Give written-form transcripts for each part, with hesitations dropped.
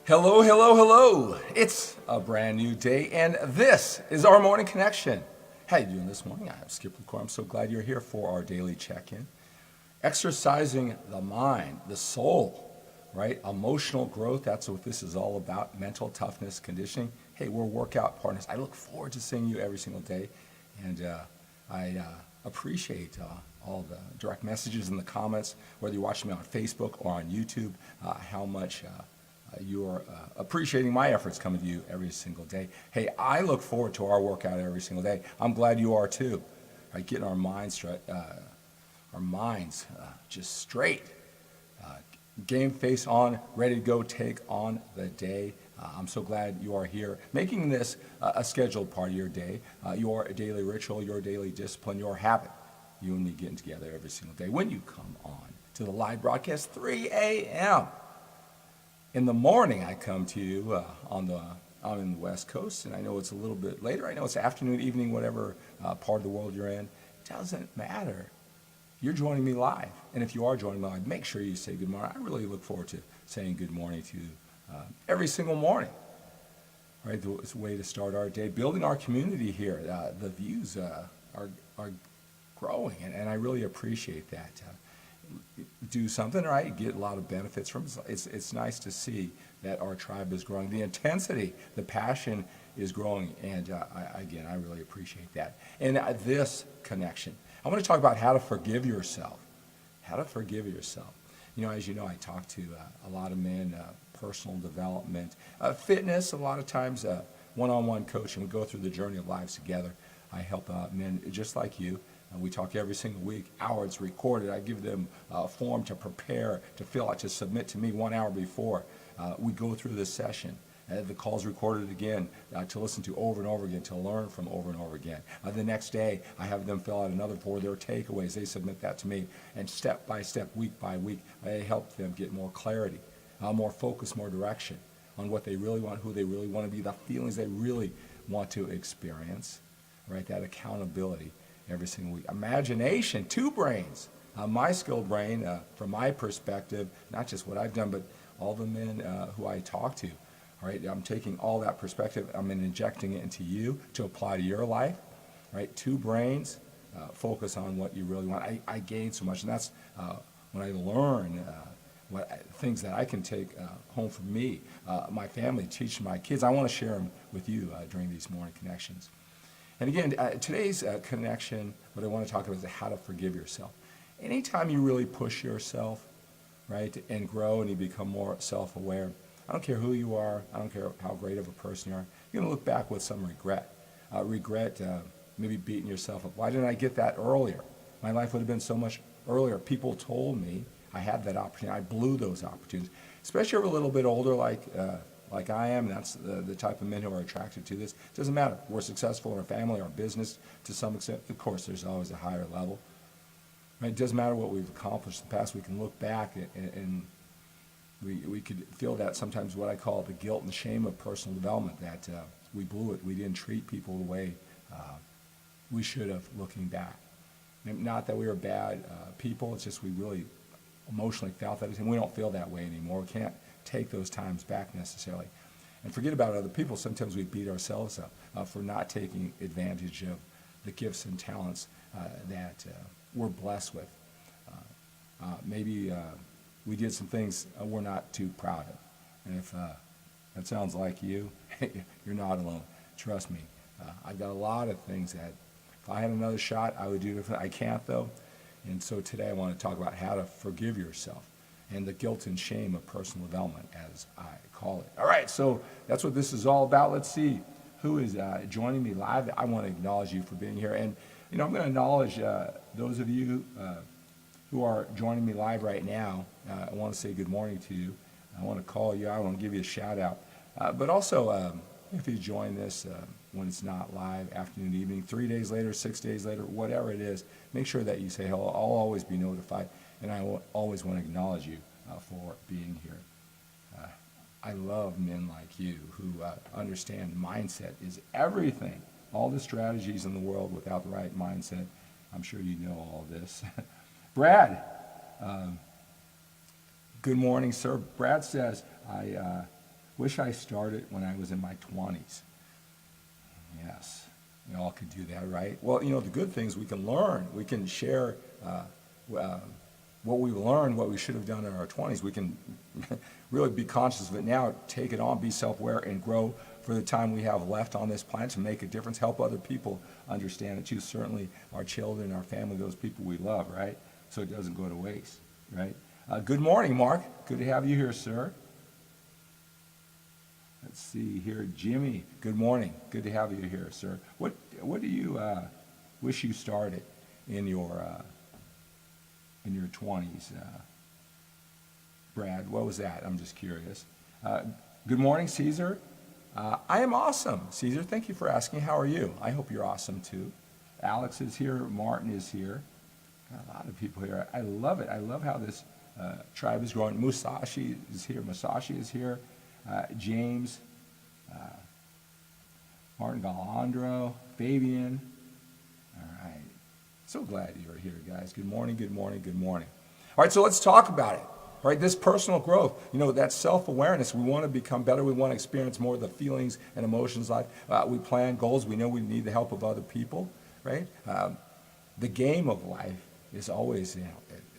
Hello, hello, hello. It's a brand new day, and this is our morning connection. How you doing this morning? I'm Skip LaCour. I'm so glad you're here for our daily check-in. Exercising the mind, the soul, right? Emotional growth, that's what this is all about. Mental toughness, conditioning. Hey, we're workout partners. I look forward to seeing you every single day, and I appreciate all the direct messages in the comments, whether you're watching me on Facebook or on YouTube, how much you're appreciating my efforts coming to you every single day. Hey, I look forward to our workout every single day. I'm glad you are too. Right, getting our minds just straight. Game face on, ready to go take on the day. I'm so glad you are here, making this a scheduled part of your day, your daily ritual, your daily discipline, your habit. You and me getting together every single day when you come on to the live broadcast, 3 a.m. In the morning, I come to you I'm in the West Coast, and I know it's a little bit later. I know it's afternoon, evening, whatever part of the world you're in. It doesn't matter. You're joining me live, and if you are joining me live, make sure you say good morning. I really look forward to saying good morning to you every single morning. Right, it's a way to start our day, building our community here. The views are growing, and I really appreciate that. Do something right, get a lot of benefits from it. It's nice to see that our tribe is growing. The intensity, the passion is growing, and I really appreciate that. And this connection, I want to talk about how to forgive yourself. How to forgive yourself. You know, as you know, I talk to a lot of men, personal development, fitness, a lot of times one-on-one coaching. We go through the journey of lives together. I help men just like you. We talk every single week, hours recorded. I give them a form to prepare, to fill out, to submit to me 1 hour before. We go through this session. The call's recorded again to listen to over and over again, to learn from over and over again. The next day, I have them fill out another for their takeaways. They submit that to me. And step by step, week by week, I help them get more clarity, more focus, more direction on what they really want, who they really want to be, the feelings they really want to experience, right? That accountability. Every single week. Imagination, 2 brains. My skilled brain, from my perspective, not just what I've done, but all the men who I talk to. All right, I'm taking all that perspective, I'm injecting it into you to apply to your life. Right, 2 brains, focus on what you really want. I gain so much, and that's when I learn things that I can take home for me, my family, teach my kids. I want to share them with you during these morning connections. And again, today's connection, what I want to talk about is how to forgive yourself. Anytime you really push yourself, right, and grow and you become more self-aware, I don't care who you are, I don't care how great of a person you are, you're going to look back with some regret. Maybe beating yourself up. Why didn't I get that earlier? My life would have been so much earlier. People told me I had that opportunity. I blew those opportunities. Especially if you're a little bit older like I am. That's the type of men who are attracted to this. It doesn't matter. We're successful in our family, our business to some extent. Of course, there's always a higher level. Right? It doesn't matter what we've accomplished in the past. We can look back and we could feel that sometimes what I call the guilt and shame of personal development, that we blew it. We didn't treat people the way we should have looking back. Not that we were bad people. It's just we really emotionally felt that, and we don't feel that way anymore. We can't take those times back necessarily. And forget about other people. Sometimes we beat ourselves up for not taking advantage of the gifts and talents that we're blessed with. Maybe we did some things we're not too proud of. And if that sounds like you, you're not alone. Trust me. I've got a lot of things that if I had another shot, I would do different. I can't, though. And so today I want to talk about how to forgive yourself and the guilt and shame of personal development, as I call it. All right, so that's what this is all about. Let's see who is joining me live. I want to acknowledge you for being here. And, you know, I'm going to acknowledge those of you who are joining me live right now. I want to say good morning to you. I want to call you. I want to give you a shout out. But also, if you join this when it's not live, afternoon, evening, 3 days later, 6 days later, whatever it is, make sure that you say hello. I'll always be notified, and I will always want to acknowledge you for being here. I love men like you who understand mindset is everything. All the strategies in the world without the right mindset, I'm sure you know all this. Brad, good morning, sir. Brad says, Wish I started when I was in my 20s. Yes, we all could do that, right? Well, the good things we can learn. We can share uh, what we've learned, what we should have done in our 20s. We can really be conscious of it now, take it on, be self-aware, and grow for the time we have left on this planet to make a difference, help other people understand it too. Certainly our children, our family, those people we love, right? So it doesn't go to waste, right? Good morning, Mark. Good to have you here, sir. Let's see here, Jimmy. Good morning. Good to have you here, sir. What do you wish you started in your 20s? Brad, what was that? I'm just curious. Good morning, Caesar. I am awesome. Caesar, thank you for asking. How are you? I hope you're awesome too. Alex is here. Martin is here. Got a lot of people here. I love it. I love how this tribe is growing. Musashi is here. Musashi is here. James, Martin Galandro, Fabian. All right. So glad you're here, guys. Good morning, good morning, good morning. All right, so let's talk about it. All right, this personal growth, that self-awareness, we want to become better. We want to experience more of the feelings and emotions like we plan goals. We know we need the help of other people, right? The game of life is always,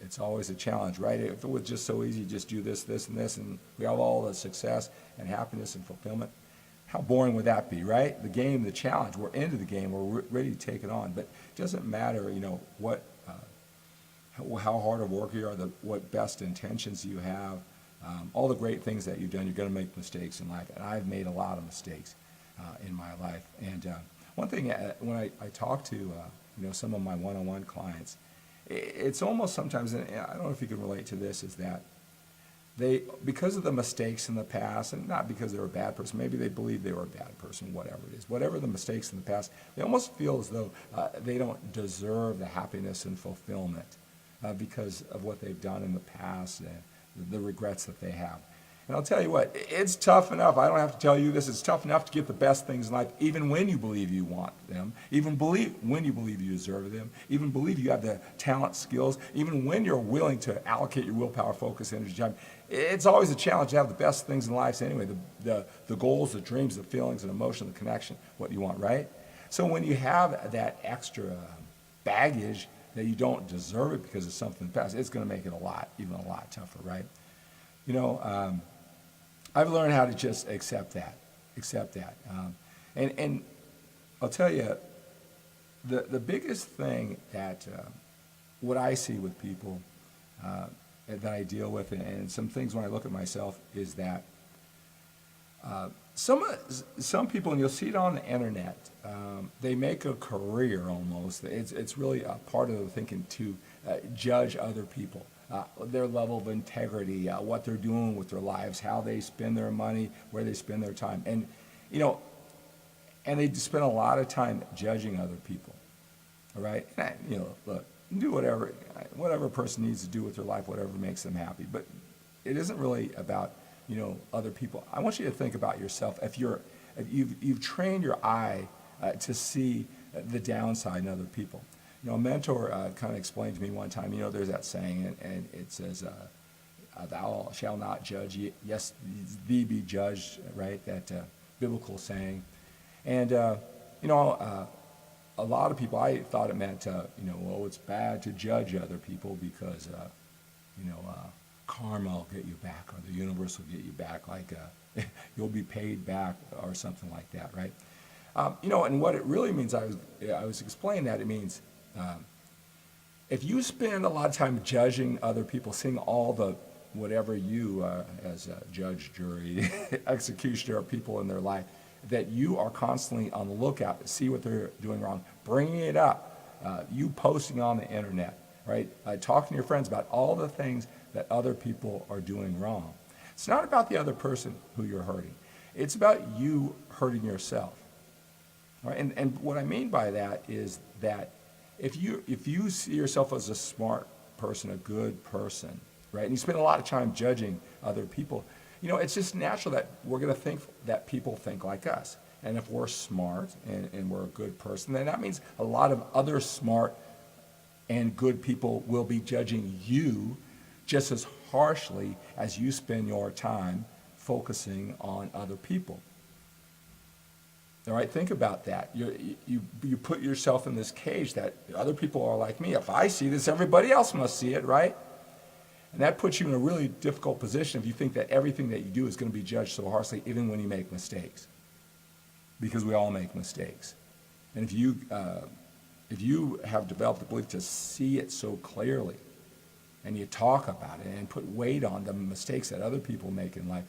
it's always a challenge, right? If it was just so easy, just do this, this, and this, and we have all the success and happiness and fulfillment, how boring would that be, right? The game, the challenge, we're into the game, we're ready to take it on, but it doesn't matter, what, how hard of work you are, what best intentions you have, all the great things that you've done, you're going to make mistakes in life, and I've made a lot of mistakes in my life. And one thing, when I talk to some of my one-on-one clients, it's almost sometimes, and I don't know if you can relate to this, is that they, because of the mistakes in the past, and not because they're a bad person, maybe they believe they were a bad person, whatever it is, whatever the mistakes in the past, they almost feel as though they don't deserve the happiness and fulfillment because of what they've done in the past and the regrets that they have. And I'll tell you what, it's tough enough. I don't have to tell you this. It's tough enough to get the best things in life, even when you believe you want them, even when you believe you deserve them, even believe you have the talent, skills, even when you're willing to allocate your willpower, focus, energy, time. It's always a challenge to have the best things in life anyway, the goals, the dreams, the feelings, and emotion, the connection, what you want, right? So when you have that extra baggage that you don't deserve it because of something past, it's going to make it even a lot tougher, right? I've learned how to just accept that. And I'll tell you, the biggest thing that what I see with people that I deal with, and some things when I look at myself, is that some people, and you'll see it on the internet, they make a career almost. It's really a part of the thinking to judge other people. Their level of integrity, what they're doing with their lives, how they spend their money, where they spend their time. And, and they spend a lot of time judging other people, all right? And look, do whatever a person needs to do with their life, whatever makes them happy. But it isn't really about, other people. I want you to think about yourself. If you've trained your eye to see the downside in other people. A mentor kind of explained to me one time, there's that saying, and it says, thou shalt not judge, yes, thee be judged, right? That biblical saying. And, a lot of people, I thought it meant, it's bad to judge other people because, karma will get you back, or the universe will get you back, like you'll be paid back or something like that, right? And what it really means, I was explaining that it means, if you spend a lot of time judging other people, seeing all the whatever you as a judge, jury, executioner of people in their life, that you are constantly on the lookout to see what they're doing wrong, bringing it up, you posting on the internet, right? Talking to your friends about all the things that other people are doing wrong. It's not about the other person who you're hurting. It's about you hurting yourself. All right? And what I mean by that is that if you see yourself as a smart person, a good person, right, and you spend a lot of time judging other people, it's just natural that we're going to think that people think like us. And if we're smart and we're a good person, then that means a lot of other smart and good people will be judging you just as harshly as you spend your time focusing on other people. All right, think about that. You put yourself in this cage that other people are like me. If I see this, everybody else must see it, right? And that puts you in a really difficult position if you think that everything that you do is going to be judged so harshly, even when you make mistakes. Because we all make mistakes. And if you have developed the belief to see it so clearly, and you talk about it and put weight on the mistakes that other people make in life,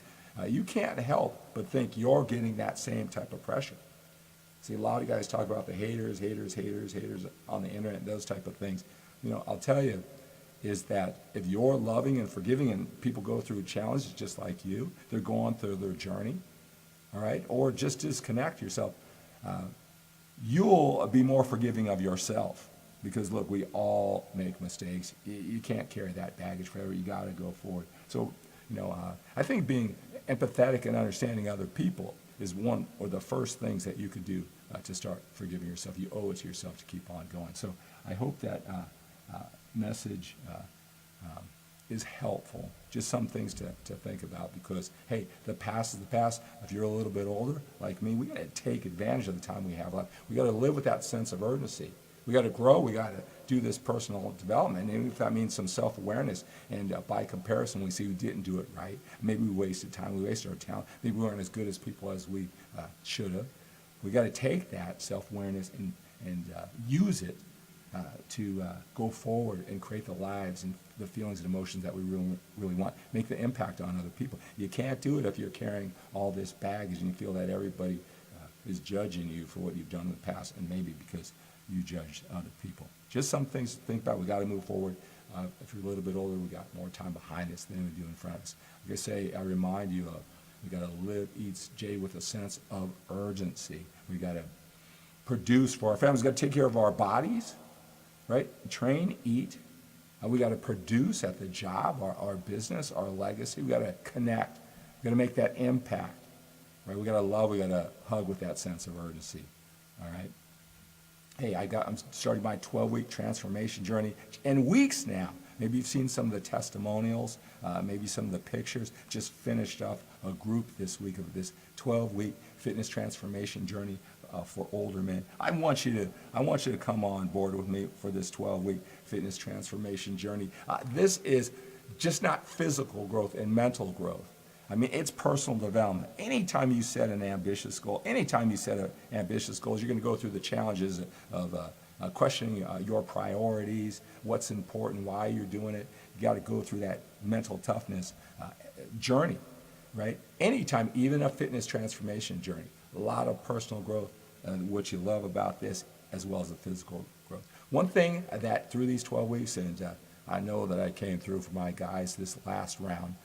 you can't help but think you're getting that same type of pressure. See, a lot of guys talk about the haters on the internet and those type of things. I'll tell you is that if you're loving and forgiving and people go through challenges just like you, they're going through their journey, all right? Or just disconnect yourself. You'll be more forgiving of yourself because, look, we all make mistakes. You can't carry that baggage forever. You got to go forward. So, I think being empathetic and understanding other people is one or the first things that you could do to start forgiving yourself. You owe it to yourself to keep on going. So I hope that message is helpful. Just some things to think about because, hey, the past is the past. If you're a little bit older, like me, we got to take advantage of the time we have left. We got to live with that sense of urgency. We got to grow. We got to do this personal development, and if that means some self-awareness, and by comparison, we see we didn't do it right. Maybe we wasted time. We wasted our talent. Maybe we weren't as good as people as we should have. We got to take that self-awareness and use it to go forward and create the lives and the feelings and emotions that we really want. Make the impact on other people. You can't do it if you're carrying all this baggage and you feel that everybody is judging you for what you've done in the past, and maybe because you judged other people. Just some things to think about. We got to move forward. If you're a little bit older, we got more time behind us than we do in front of us. Like I say, I remind you of we got to live each day with a sense of urgency. We got to produce for our families. We got to take care of our bodies, right? Train, eat. We got to produce at the job, our business, our legacy. We got to connect. We got to make that impact, right? We got to love. We got to hug with that sense of urgency. All right. Hey, I'm starting my 12-week transformation journey in weeks now. Maybe you've seen some of the testimonials, maybe some of the pictures. Just finished up a group this week of this 12-week fitness transformation journey for older men. I want you to come on board with me for this 12-week fitness transformation journey. This is just not physical growth and mental growth. I mean, it's personal development. Anytime you set an ambitious goal, you're going to go through the challenges of questioning your priorities, what's important, why you're doing it. You got to go through that mental toughness journey, right? Anytime, even a fitness transformation journey, a lot of personal growth, and what you love about this, as well as the physical growth. One thing that through these 12 weeks, and I know that I came through for my guys this last round,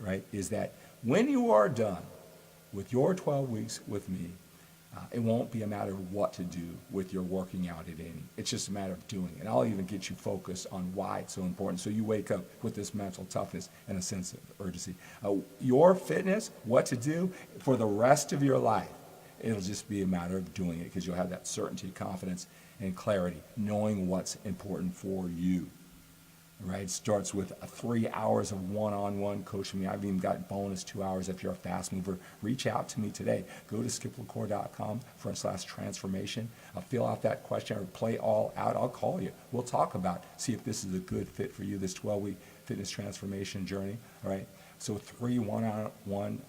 right, is that when you are done with your 12 weeks with me, it won't be a matter of what to do with your working out at any. It's just a matter of doing it. And I'll even get you focused on why it's so important so you wake up with this mental toughness and a sense of urgency. Your fitness, what to do for the rest of your life, it'll just be a matter of doing it because you'll have that certainty, confidence, and clarity, knowing what's important for you. Right, it starts with 3 hours of one-on-one coaching me. I've even got bonus 2 hours if you're a fast mover. Reach out to me today. Go to skiplacour.com/transformation. Fill out that questionnaire, play all out. I'll call you. We'll talk about, see if this is a good fit for you, this 12-week fitness transformation journey. All right, so 3 one-on-one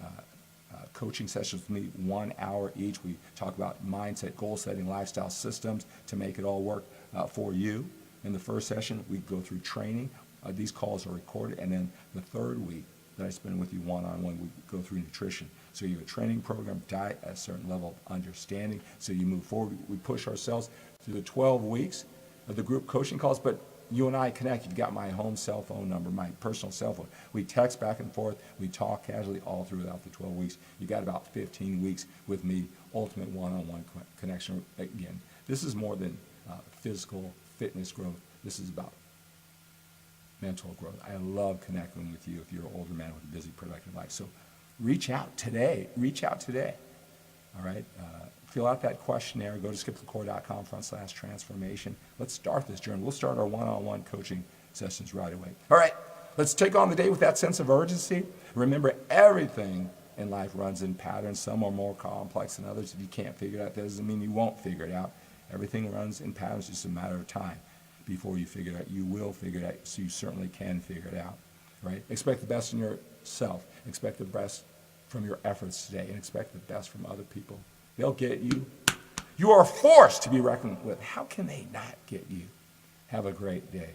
coaching sessions with me, 1 hour each. We talk about mindset, goal setting, lifestyle systems to make it all work for you. In the first session, we go through training. These calls are recorded. And then the third week that I spend with you one-on-one, we go through nutrition. So you have a training program, diet, a certain level of understanding. So you move forward. We push ourselves through the 12 weeks of the group coaching calls. But you and I connect. You've got my home cell phone number, my personal cell phone. We text back and forth. We talk casually all throughout the 12 weeks. You got about 15 weeks with me, ultimate one-on-one connection. Again, this is more than physical fitness growth. This is about mental growth. I love connecting with you if you're an older man with a busy, productive life. So reach out today. All right? Fill out that questionnaire. Go to skiplacour.com/transformation. Let's start this journey. We'll start our one-on-one coaching sessions right away. All right. Let's take on the day with that sense of urgency. Remember, everything in life runs in patterns. Some are more complex than others. If you can't figure it out, that doesn't mean you won't figure it out. Everything runs in patterns. It's just a matter of time before you figure it out. You will figure it out, so you certainly can figure it out, right? Expect the best in yourself. Expect the best from your efforts today, and expect the best from other people. They'll get you. You are a force to be reckoned with. How can they not get you? Have a great day.